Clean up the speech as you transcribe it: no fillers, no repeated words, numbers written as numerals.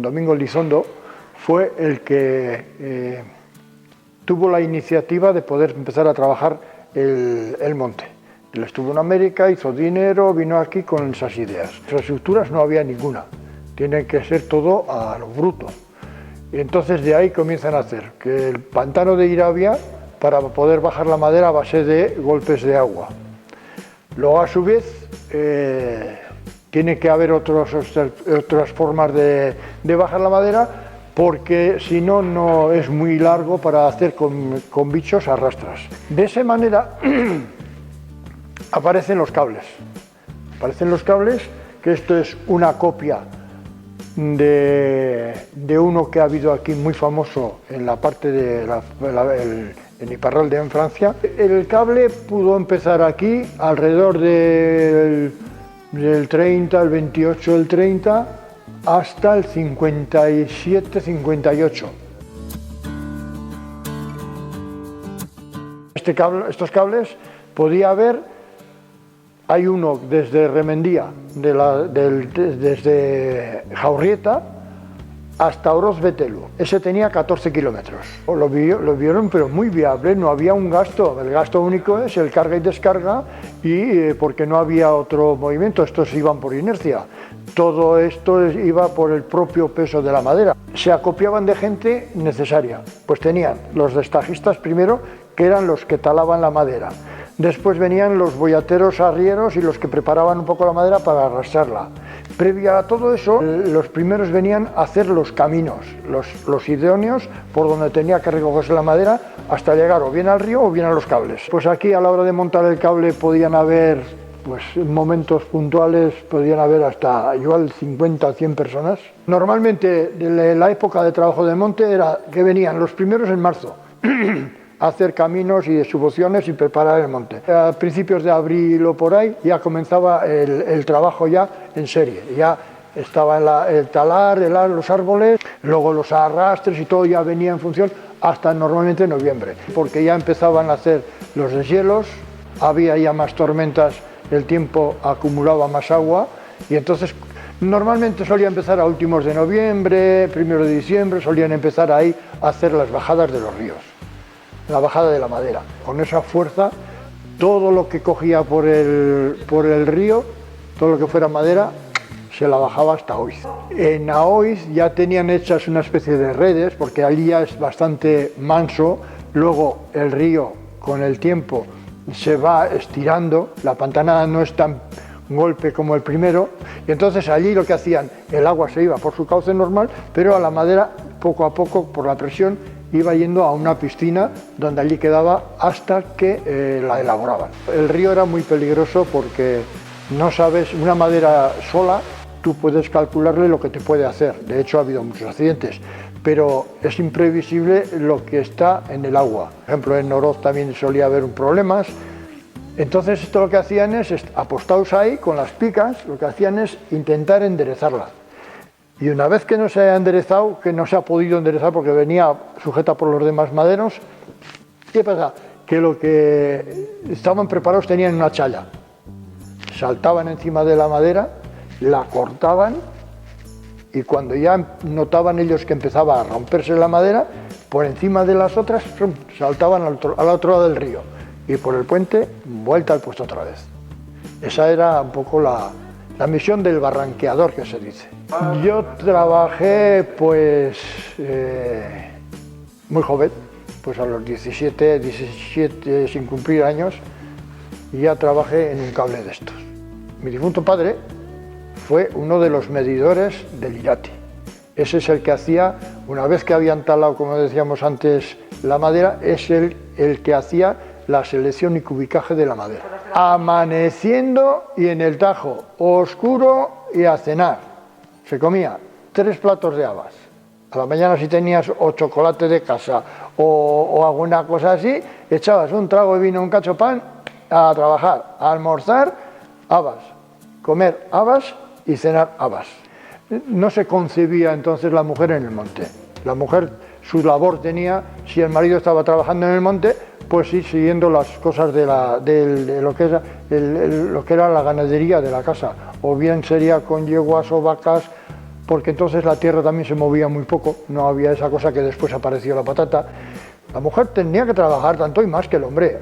Domingo Elizondo, fue el que tuvo la iniciativa de poder empezar a trabajar el monte. Él estuvo en América, hizo dinero, vino aquí con esas ideas. Infraestructuras no había ninguna, tiene que ser todo a lo bruto. Y entonces de ahí comienzan a hacer que el pantano de Irabia, para poder bajar la madera a base de golpes de agua. Luego, a su vez, tiene que haber otras formas de bajar la madera, porque si no, no es muy largo para hacer con bichos a rastras. De esa manera aparecen los cables. Aparecen los cables, que esto es una copia de uno que ha habido aquí muy famoso en la parte de en Iparralde, en Francia. El cable pudo empezar aquí alrededor del 30, el 28, el 30, hasta el 57, 58. Estos cables podía haber, hay uno desde Remendía, desde Jaurrieta hasta Oroz Betelu. Ese tenía 14 kilómetros. Lo vieron, pero muy viable, no había un gasto. El gasto único es el carga y descarga, y porque no había otro movimiento, estos iban por inercia. Todo esto iba por el propio peso de la madera. Se acopiaban de gente necesaria, pues tenían los destajistas primero, que eran los que talaban la madera. Después venían los boyateros arrieros y los que preparaban un poco la madera para arrastrarla. Previa a todo eso, los primeros venían a hacer los caminos, los idóneos por donde tenía que recogerse la madera hasta llegar o bien al río o bien a los cables. Pues aquí, a la hora de montar el cable, podían haber, pues en momentos puntuales, podían haber hasta igual 50 o 100 personas. Normalmente, la época de trabajo de monte era que venían los primeros en marzo a hacer caminos y subociones y preparar el monte. A principios de abril o por ahí ya comenzaba el trabajo ya en serie. Ya estaba el talar, los árboles, luego los arrastres y todo ya venía en función hasta normalmente noviembre, porque ya empezaban a hacer los deshielos, había ya más tormentas, el tiempo acumulaba más agua, y entonces normalmente solía empezar a últimos de noviembre, 1 de diciembre, solían empezar ahí a hacer las bajadas de los ríos. La bajada de la madera. Con esa fuerza, todo lo que cogía por el río, todo lo que fuera madera, se la bajaba hasta Oiz. En Aoiz ya tenían hechas una especie de redes, porque allí ya es bastante manso. Luego el río, con el tiempo, se va estirando, la pantanada no es tan golpe como el primero, y entonces allí lo que hacían, el agua se iba por su cauce normal, pero a la madera, poco a poco, por la presión, iba yendo a una piscina donde allí quedaba hasta que la elaboraban. El río era muy peligroso porque no sabes, una madera sola, tú puedes calcularle lo que te puede hacer. De hecho, ha habido muchos accidentes, pero es imprevisible lo que está en el agua. Por ejemplo, en Oroz también solía haber problemas. Entonces, esto lo que hacían es, apostados ahí con las picas, lo que hacían es intentar enderezarla. Y una vez que no se ha enderezado, que no se ha podido enderezar porque venía sujeta por los demás maderos, ¿qué pasa? Que lo que estaban preparados tenían una challa. Saltaban encima de la madera, la cortaban, y cuando ya notaban ellos que empezaba a romperse la madera, por encima de las otras saltaban al otro lado del río, y por el puente, vuelta al puesto otra vez. Esa era un poco la misión del barranqueador, que se dice. Yo trabajé pues muy joven, pues a los 17 sin cumplir años, y ya trabajé en un cable de estos. Mi difunto padre fue uno de los medidores del Irati. Ese es el que hacía, una vez que habían talado, como decíamos antes, la madera, es el que hacía la selección y cubicaje de la madera. Amaneciendo y en el Tajo, oscuro y a cenar. Se comía 3 platos de habas. A la mañana, si tenías o chocolate de casa o alguna cosa así, echabas un trago de vino, un cacho de pan, a trabajar, a almorzar, habas, comer habas y cenar habas. No se concebía entonces la mujer en el monte. La mujer, su labor tenía, si el marido estaba trabajando en el monte, pues sí, siguiendo las cosas de lo que era la ganadería de la casa, o bien sería con yeguas o vacas porque entonces la tierra también se movía muy poco, no había esa cosa que después apareció la patata. La mujer tenía que trabajar tanto y más que el hombre.